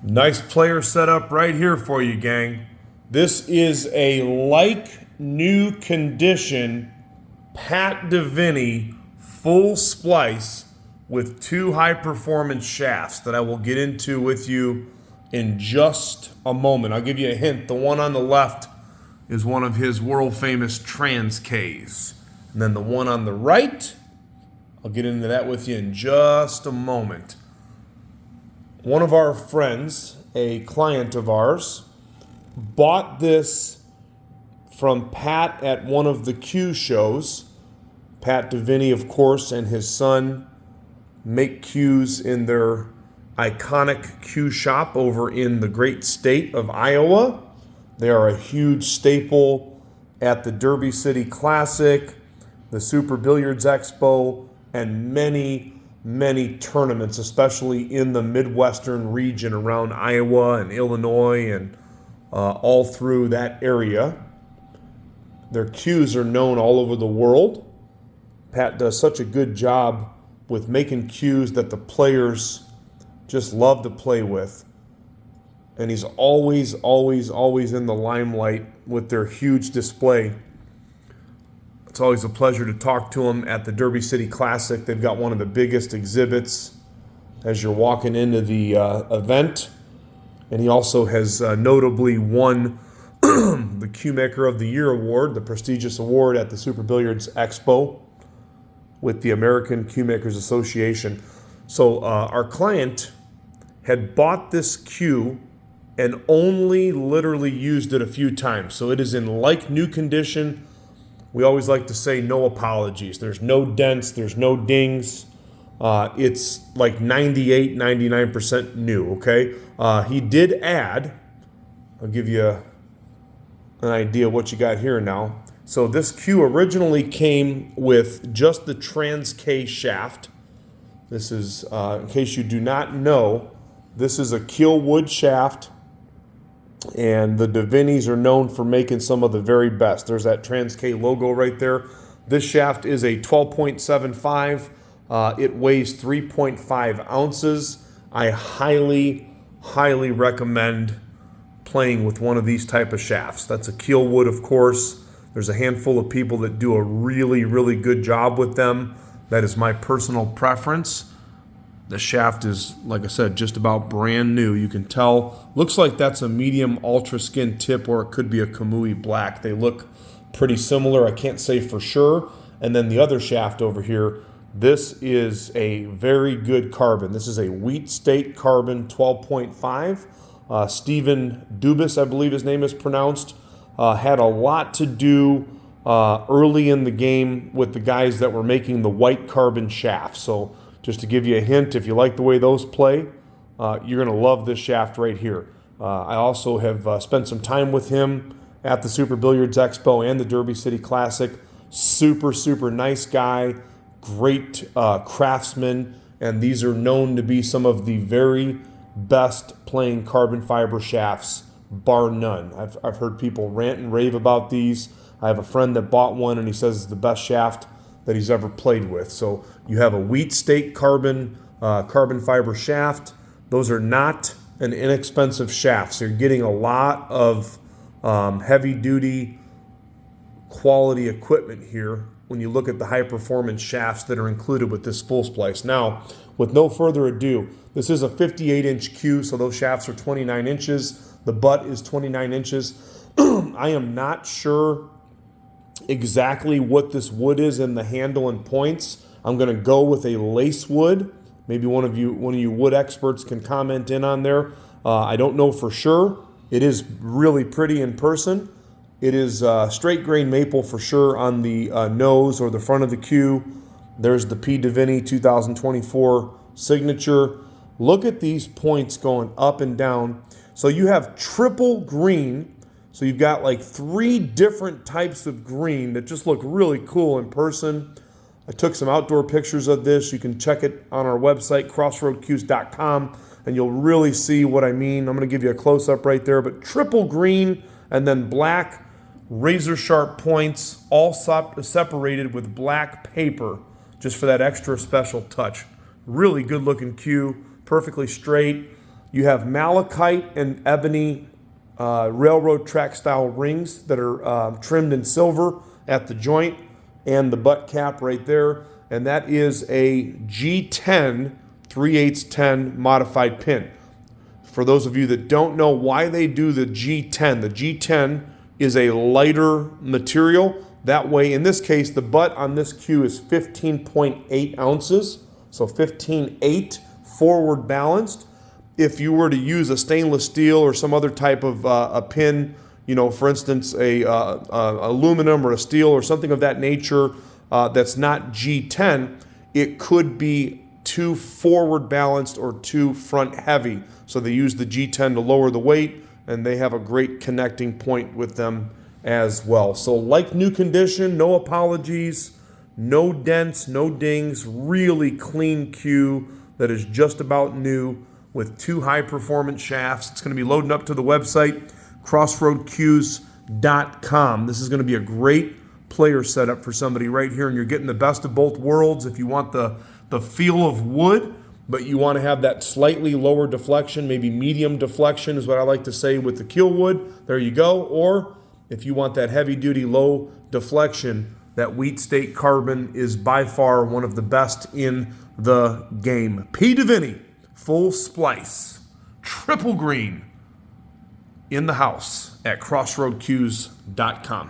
Nice player setup right here for you, gang. This is a new condition Pat Diveney full splice with two high performance shafts that I will get into with you in just a moment. I'll give you a hint. The one on the left is one of his world famous Trans Ks. And then the one on the right, I'll get into that with you in just a moment. One of our friends, a client of ours, bought this from Pat at one of the Q shows. Pat Diveney, of course, and his son make Qs in their iconic Q shop over in the great state of Iowa. They are a huge staple at the Derby City Classic, the Super Billiards Expo, and many tournaments, especially in the Midwestern region around Iowa and Illinois and all through that area. Their cues are known all over the world. Pat does such a good job with making cues that the players just love to play with. And he's always in the limelight with their huge display. It's always a pleasure to talk to him at the Derby City Classic. They've got one of the biggest exhibits as you're walking into the event. And he also has notably won the Q Maker of the Year award, the prestigious award at the Super Billiards Expo with the American Q Makers Association. So our client had bought this cue and only literally used it a few times. So it is in like new condition. We always like to say no apologies. There's no dents, there's no dings. It's like 98, 99% new, okay? He did add, I'll give you an idea of what you got here now. So this cue originally came with just the Trans K shaft. This is, in case you do not know, this is a Kielwood shaft. And the Diveneys are known for making some of the very best. There's that Trans K logo right there. This shaft is a 12.75. It weighs 3.5 ounces. I highly recommend playing with one of these type of shafts. That's a Kielwood, of course. There's a handful of people that do a really good job with them. That is my personal preference. The shaft is, like I said, just about brand new. You can tell, looks like that's a medium ultra skin tip, or it could be a Kamui black. They look pretty similar. I can't say for sure. And then the other shaft over here, this is a very good carbon. This is a Wheat State Carbon 12.5. Stephen Dubus, I believe his name is pronounced, had a lot to do early in the game with the guys that were making the white carbon shafts. So just to give you a hint, if you like the way those play, you're going to love this shaft right here. I also have spent some time with him at the Super Billiards Expo and the Derby City Classic. Super nice guy, great craftsman, and these are known to be some of the very best playing carbon fiber shafts, bar none. I've heard people rant and rave about these. I have a friend that bought one, and he says it's the best shaft that he's ever played with. So you have a Wheat State carbon fiber shaft. Those are not an inexpensive shaft. So you're getting a lot of heavy duty quality equipment here when you look at the high performance shafts that are included with this full splice. Now, with no further ado, this is a 58-inch cue, so those shafts are 29 inches. The butt is 29 inches. I am not sure exactly what this wood is in the handle and points. I'm going to go with a Lacewood. Maybe one of you wood experts can comment in on there. I don't know for sure. It is really pretty in person. It is straight grain maple for sure on the nose or the front of the cue. There's the P. Diveney 2024 signature. Look at these points going up and down. So you have triple green. So you've got like 3 different types of green that just look really cool in person. I took some outdoor pictures of this. You can check it on our website, crossroadcues.com, and you'll really see what I mean. I'm going to give you a close-up right there, but triple green and then black razor-sharp points, all separated with black paper, just for that extra special touch. Really good-looking cue, perfectly straight. You have malachite and ebony railroad track style rings that are trimmed in silver at the joint and the butt cap right there. And that is a G10 3/8 modified pin. For those of you that don't know why they do the G10 is a lighter material. That way, in this case, the butt on this cue is 15.8 ounces. So 15.8 forward balanced. If you were to use a stainless steel or some other type of a pin, you know, for instance, a aluminum or a steel or something of that nature that's not G10, it could be too forward balanced or too front heavy. So they use the G10 to lower the weight, and they have a great connecting point with them as well. So like new condition, no apologies, no dents, no dings, really clean cue that is just about new with 2 high-performance shafts. It's going to be loading up to the website, crossroadcues.com. This is going to be a great player setup for somebody right here, and you're getting the best of both worlds. If you want the feel of wood, but you want to have that slightly lower deflection, maybe medium deflection is what I like to say with the Kielwood, there you go. Or if you want that heavy-duty low deflection, that Wheat State Carbon is by far one of the best in the game. P. Diveney, full splice, triple green, in the house at crossroadcues.com.